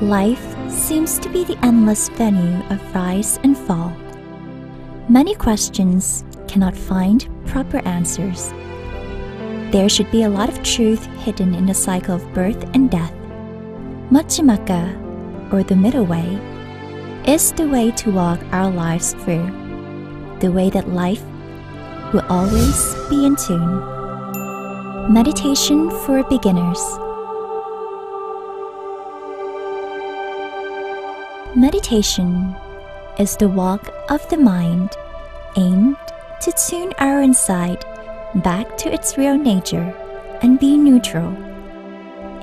Life seems to be the endless venue of rise and fall. Many questions cannot find proper answers. There should be a lot of truth hidden in the cycle of birth and death. Majjhimaka, or the middle way, is the way to walk our lives through, the way that life will always be in tune. Meditation for beginners. Meditation is the walk of the mind aimed to tune our inside back to its real nature and be neutral.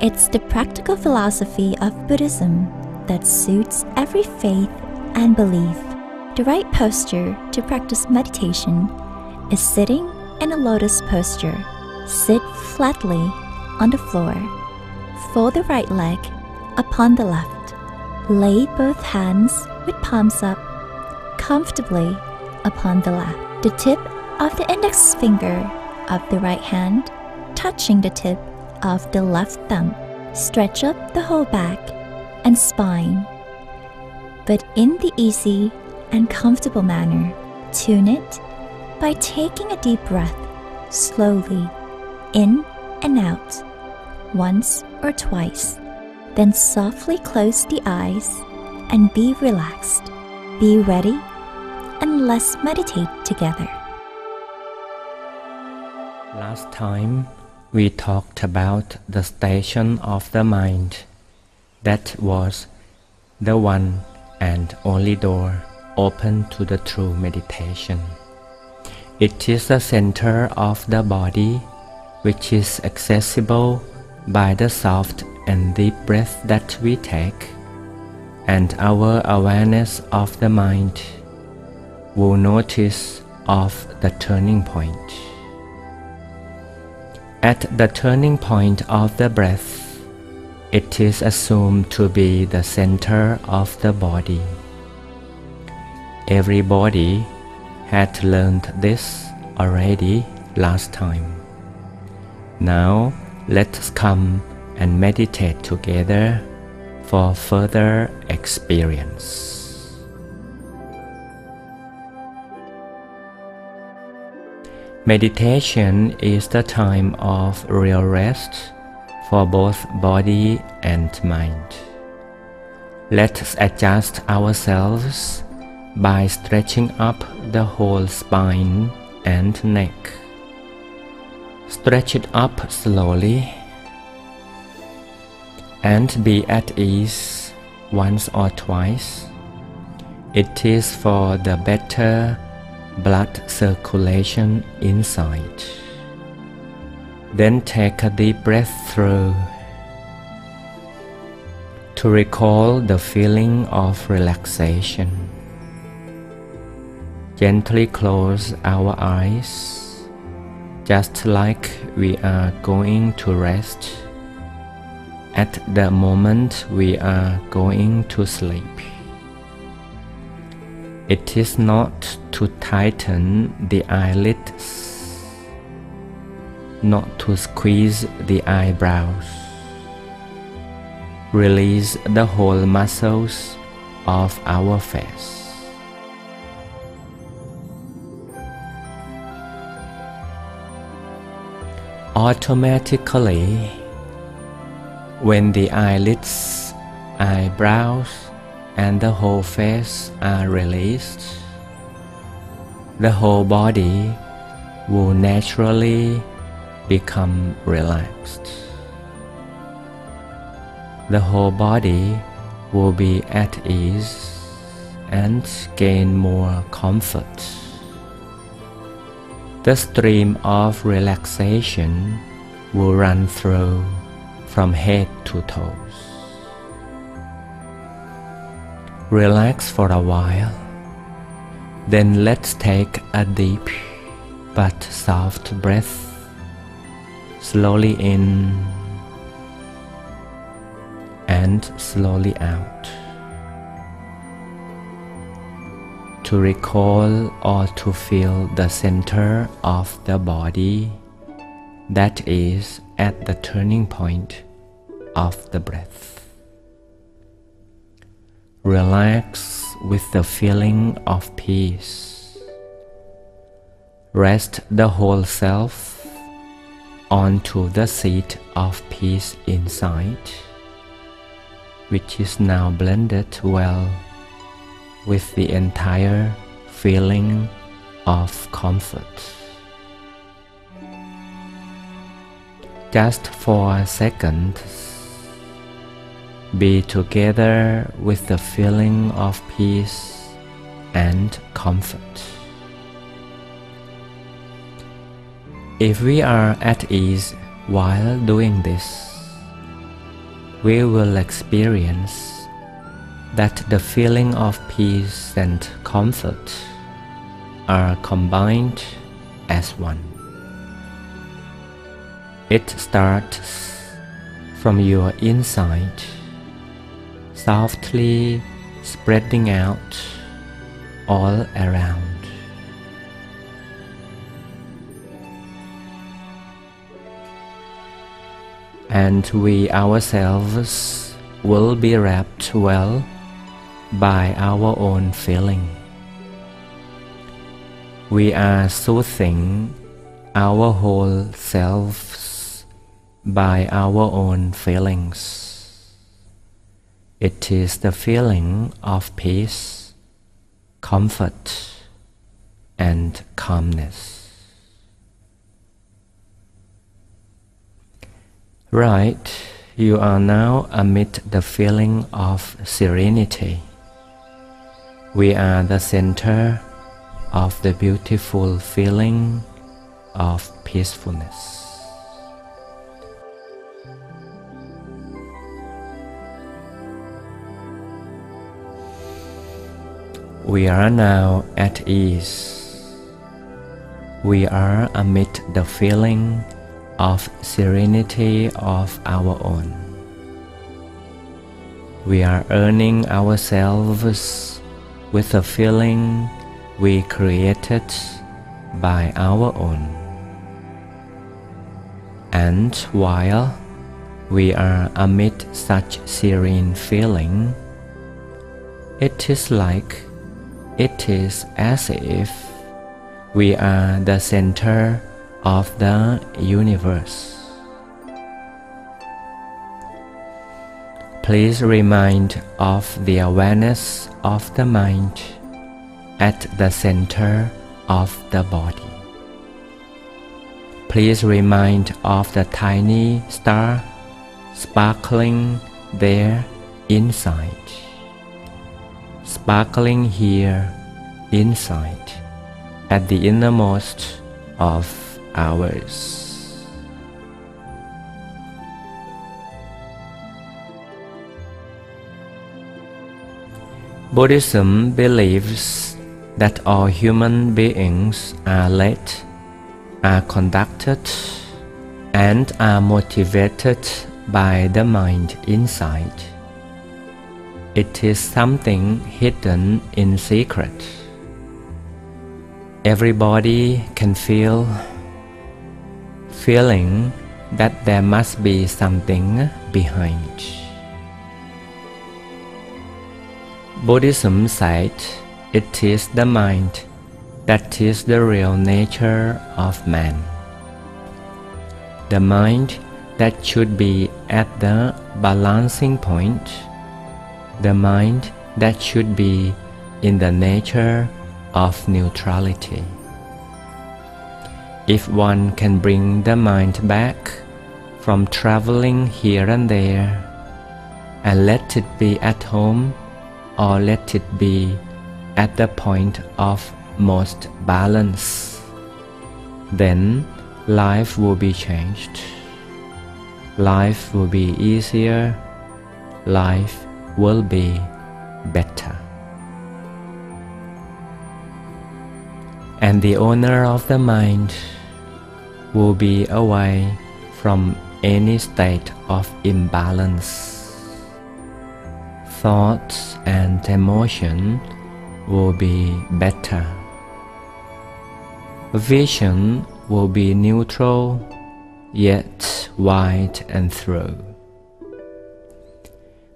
It's the practical philosophy of Buddhism that suits every faith and belief. The right posture to practice meditation is sitting in a lotus posture. Sit flatly on the floor. Fold the right leg upon the left. Lay both hands with palms up comfortably upon the lap. The tip of the index finger of the right hand touching the tip of the left thumb. Stretch up the whole back and spine, but in the easy and comfortable manner. Tune it by taking a deep breath slowly in and out once or twice. Then softly close the eyes and be relaxed. Be ready and let's meditate together. Last time we talked about the station of the mind that was the one and only door open to the true meditation. It is the center of the body which is accessible by the soft and deep breath that we take, and our awareness of the mind will notice of the turning point. At the turning point of the breath, it is assumed to be the center of the body. Everybody had learned this already last time. Now let's come and meditate together for further experience. Meditation is the time of real rest for both body and mind. Let's adjust ourselves by stretching up the whole spine and neck. Stretch it up slowly and be at ease once or twice. It is for the better blood circulation inside. Then take a deep breath through to recall the feeling of relaxation. Gently close our eyes, just like we are going to rest at the moment we are going to sleep. It is not to tighten the eyelids, not to squeeze the eyebrows. Release the whole muscles of our face. Automatically, when the eyelids, eyebrows, and the whole face are released, the whole body will naturally become relaxed. The whole body will be at ease and gain more comfort. The stream of relaxation will run through from head to toes. Relax for a while, then let's take a deep but soft breath, slowly in and slowly out. To recall or to feel the center of the body that is at the turning point of the breath. Relax with the feeling of peace. Rest the whole self onto the seat of peace inside, which is now blended well with the entire feeling of comfort. Just for a second, be together with the feeling of peace and comfort. If we are at ease while doing this, we will experience that the feeling of peace and comfort are combined as one. It starts from your inside, softly spreading out all around. And we ourselves will be wrapped well by our own feeling. We are soothing our whole selves by our own feelings. It is the feeling of peace, comfort, and calmness. Right, you are now amid the feeling of serenity. We are the center of the beautiful feeling of peacefulness. We are now at ease. We are amid the feeling of serenity of our own. We are earning ourselves with a feeling we created by our own. And while we are amid such serene feeling, it is as if we are the center of the universe. Please remind of the awareness of the mind at the center of the body. Please remind of the tiny star sparkling there inside. Sparkling here inside at the innermost of ours. Buddhism believes that all human beings are led, are conducted, and are motivated by the mind inside. It is something hidden in secret. Everybody can feeling that there must be something behind. Buddhism said it is the mind that is the real nature of man. The mind that should be at the balancing point. The mind that should be in the nature of neutrality. If one can bring the mind back from traveling here and there, and let it be at home or let it be at the point of most balance, then life will be changed. Life will be easier. Life will be better. And the owner of the mind will be away from any state of imbalance. Thoughts and emotion will be better. Vision will be neutral, yet wide and through.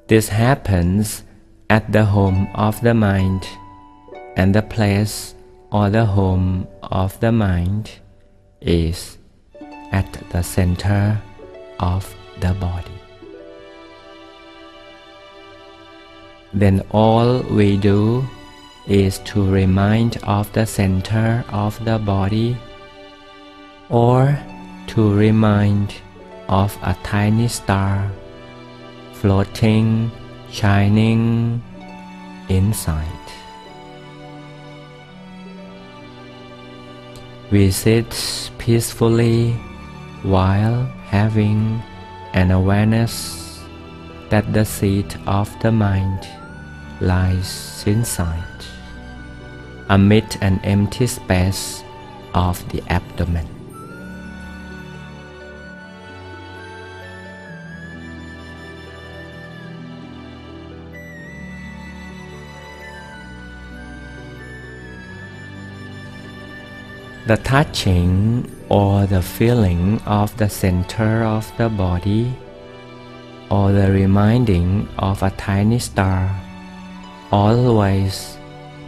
This happens at the home of the mind, and the place or the home of the mind is at the center of the body. Then all we do is to remind of the center of the body, or to remind of a tiny star floating, shining inside. We sit peacefully while having an awareness that the seat of the mind lies inside, amid an empty space of the abdomen. The touching or the feeling of the center of the body, or the reminding of a tiny star, always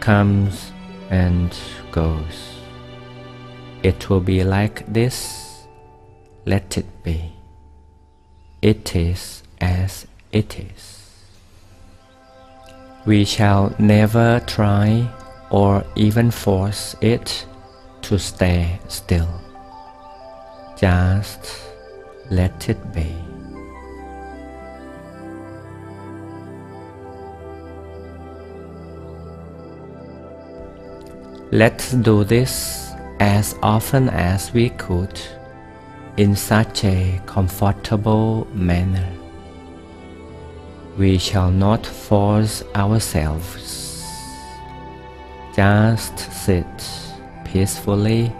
comes and goes. It will be like this. Let it be. It is as it is. We shall never try or even force it to stay still. Just let it be. Let's do this as often as we could in such a comfortable manner. We shall not force ourselves. Just sit peacefully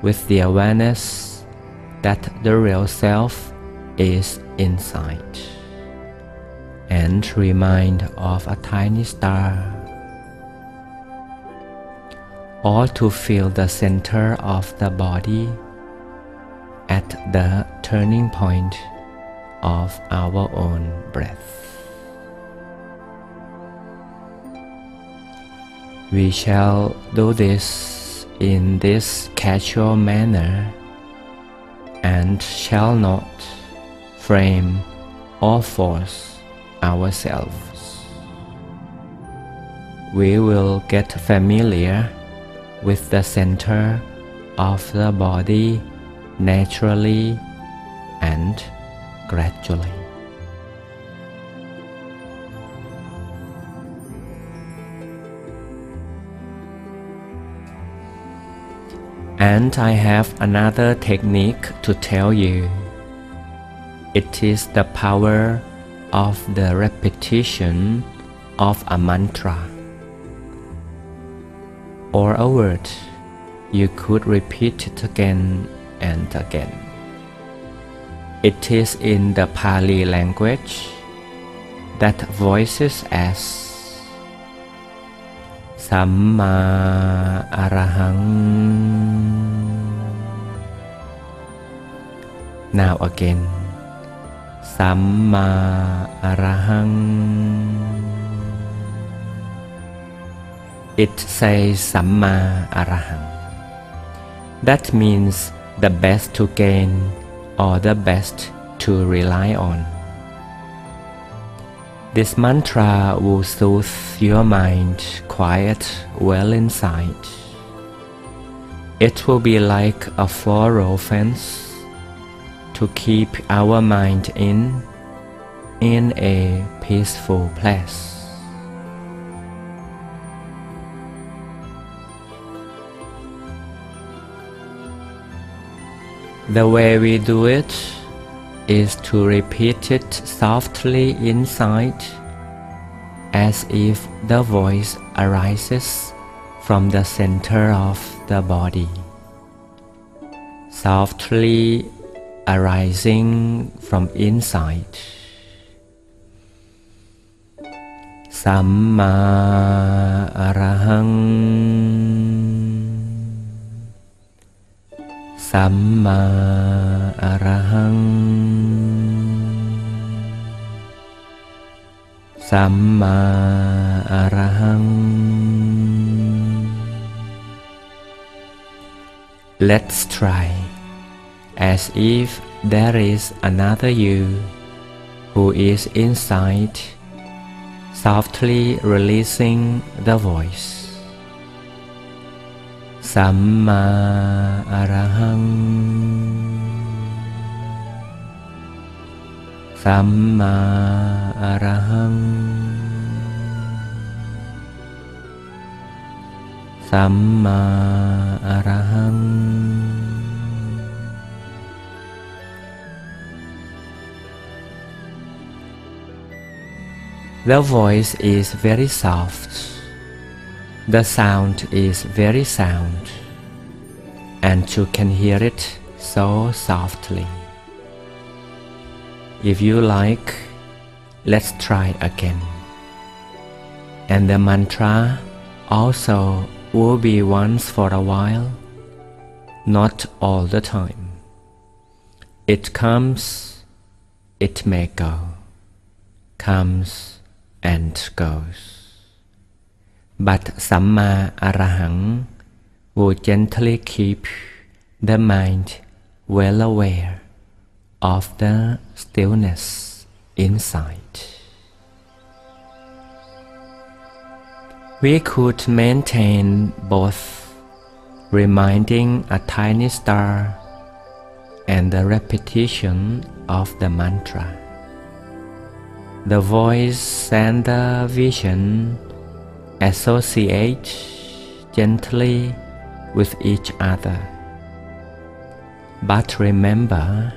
with the awareness that the real self is inside, and remind of a tiny star, or to feel the center of the body at the turning point of our own breath. We shall do this in this casual manner, and shall not frame or force ourselves. We will get familiar with the center of the body naturally and gradually. And I have another technique to tell you. It is the power of the repetition of a mantra, or a word. You could repeat it again and again. It is in the Pali language that voices as Samma Arahang. Now again, Samma Arahang. It says Samma Arahang. That means the best to gain or the best to rely on. This mantra will soothe your mind quiet well inside. It will be like a floral fence to keep our mind in a peaceful place. The way we do it is to repeat it softly inside, as if the voice arises from the center of the body, softly arising from inside. Samma Arahang. Samma Arahang. Samma Arahang. Let's try, as if there is another you who is inside, softly releasing the voice. Samma Arahang. Samma Arahang. Samma Arahang. The voice is very soft. The sound is very sound, and you can hear it so softly. If you like, let's try again. And the mantra also will be once for a while, not all the time. It comes, it may go, comes and goes. But Samma Arahang will gently keep the mind well aware of the stillness inside. We could maintain both, reminding a tiny star and the repetition of the mantra. The voice and the vision associate gently with each other. But remember,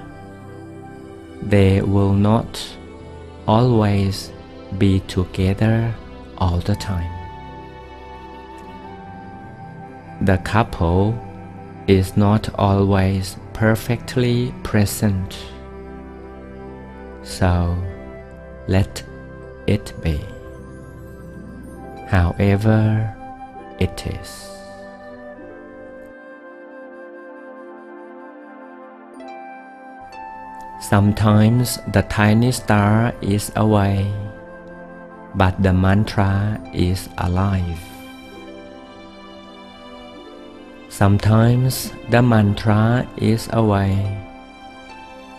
they will not always be together all the time. The couple is not always perfectly present, so let it be, however it is. Sometimes the tiny star is away, but the mantra is alive. Sometimes the mantra is away,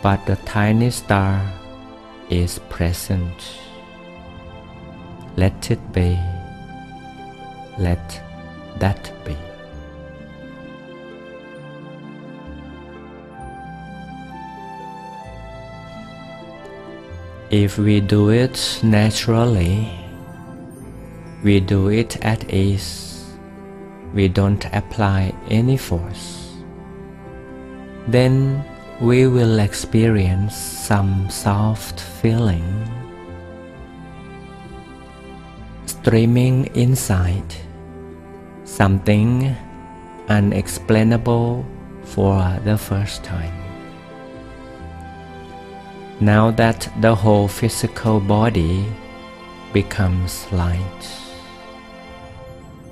but the tiny star is present. Let it be. Let that be. If we do it naturally, we do it at ease, we don't apply any force, then we will experience some soft feeling streaming inside, something unexplainable for the first time. Now that the whole physical body becomes light,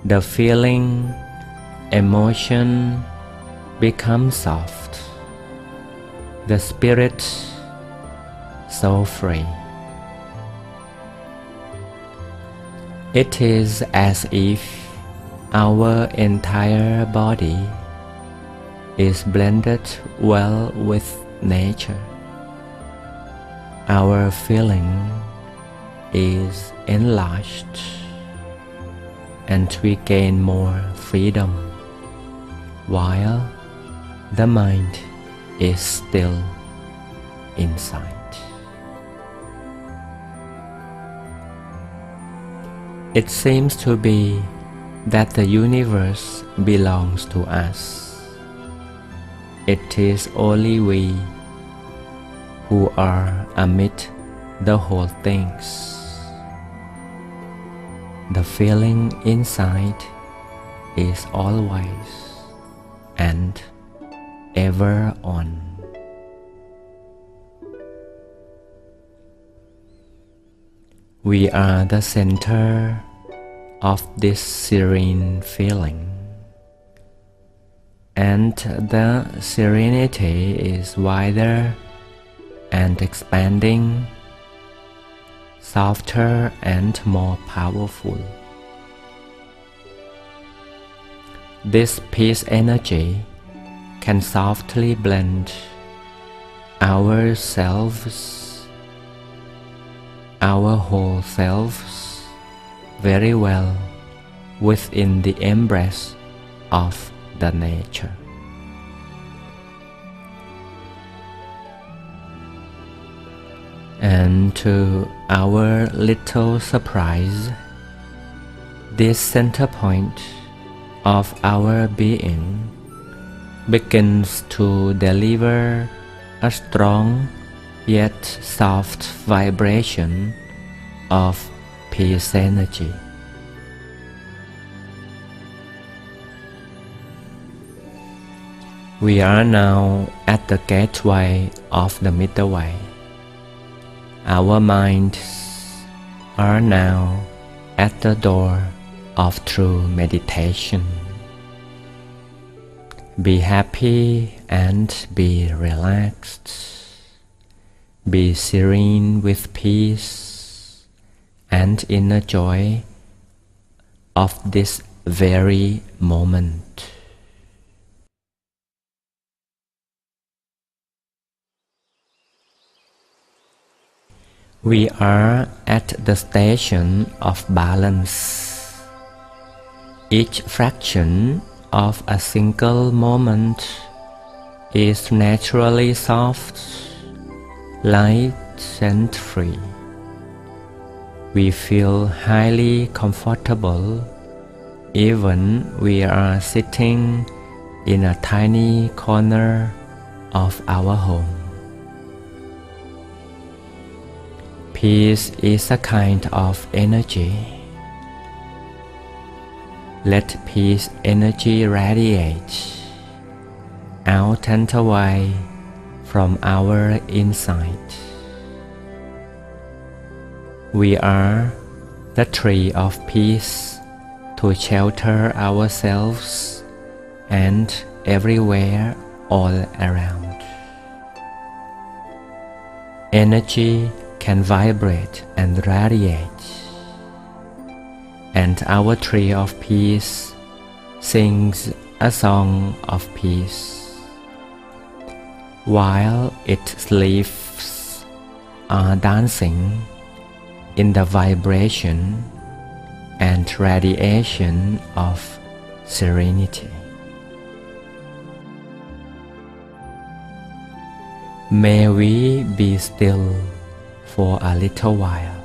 the feeling, emotion becomes soft, the spirit so free. It is as if our entire body is blended well with nature. Our feeling is enlarged, and we gain more freedom, while the mind is still inside. It seems to be that the universe belongs to us. It is only we who are amid the whole things. The feeling inside is always and ever on. We are the center of this serene feeling, and the serenity is wider and expanding, softer and more powerful. This peace energy can softly blend ourselves, our whole selves, very well within the embrace of the nature. And to our little surprise, this center point of our being begins to deliver a strong yet soft vibration of peace energy. We are now at the gateway of the middle way. Our minds are now at the door of true meditation. Be happy and be relaxed. Be serene with peace and inner joy of this very moment. We are at the station of balance. Each fraction of a single moment is naturally soft, light and free. We feel highly comfortable even we are sitting in a tiny corner of our home. Peace is a kind of energy. Let peace energy radiate out and away from our inside. We are the tree of peace to shelter ourselves and everywhere all around. Energy can vibrate and radiate, and our tree of peace sings a song of peace, while its leaves are dancing in the vibration and radiation of serenity. May we be still for a little while.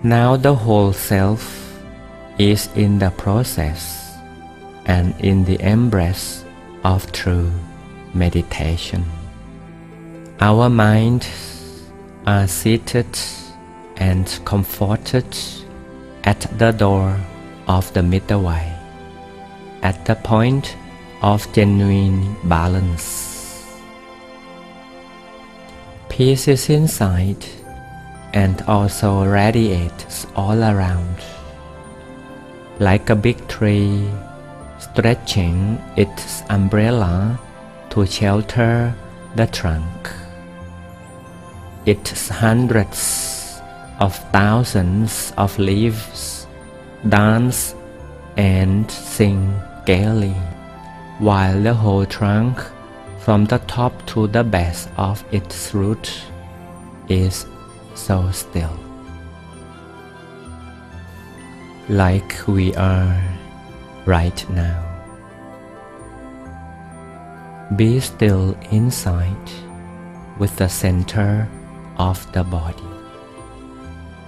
Now the whole self is in the process and in the embrace of true meditation. Our minds are seated and comforted at the door of the middle way, at the point of genuine balance. Peace is inside and also radiates all around, like a big tree stretching its umbrella to shelter the trunk. Its hundreds of thousands of leaves dance and sing gaily, while the whole trunk, from the top to the base of its root, is so still, like we are right now. Be still inside with the center of the body,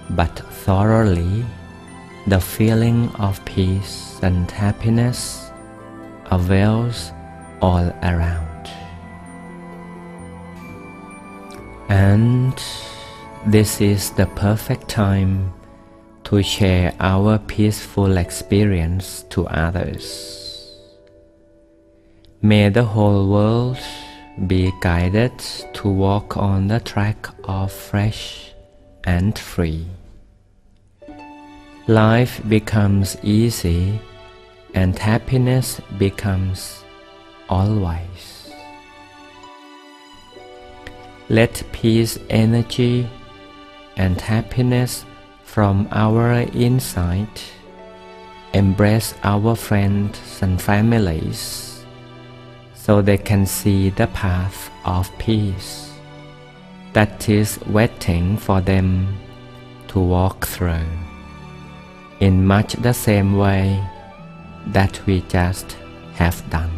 but thoroughly the feeling of peace and happiness avails all around. And this is the perfect time to share our peaceful experience to others. May the whole world be guided to walk on the track of fresh and free. Life becomes easy and happiness becomes always. Let peace energy and happiness from our inside embrace our friends and families so they can see the path of peace that is waiting for them to walk through in much the same way that we just have done.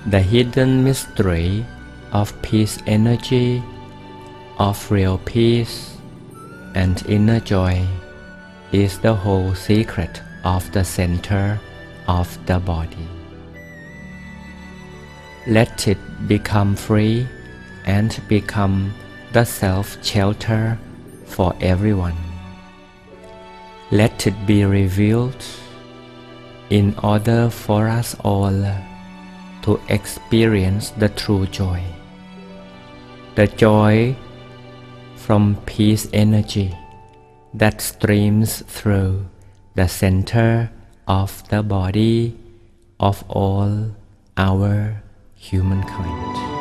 The hidden mystery of peace energy, of real peace and inner joy is the whole secret of the center of the body. Let it become free and become the self-shelter for everyone. Let it be revealed in order for us all to experience the true joy. The joy from peace energy that streams through the center of the body of all our humankind.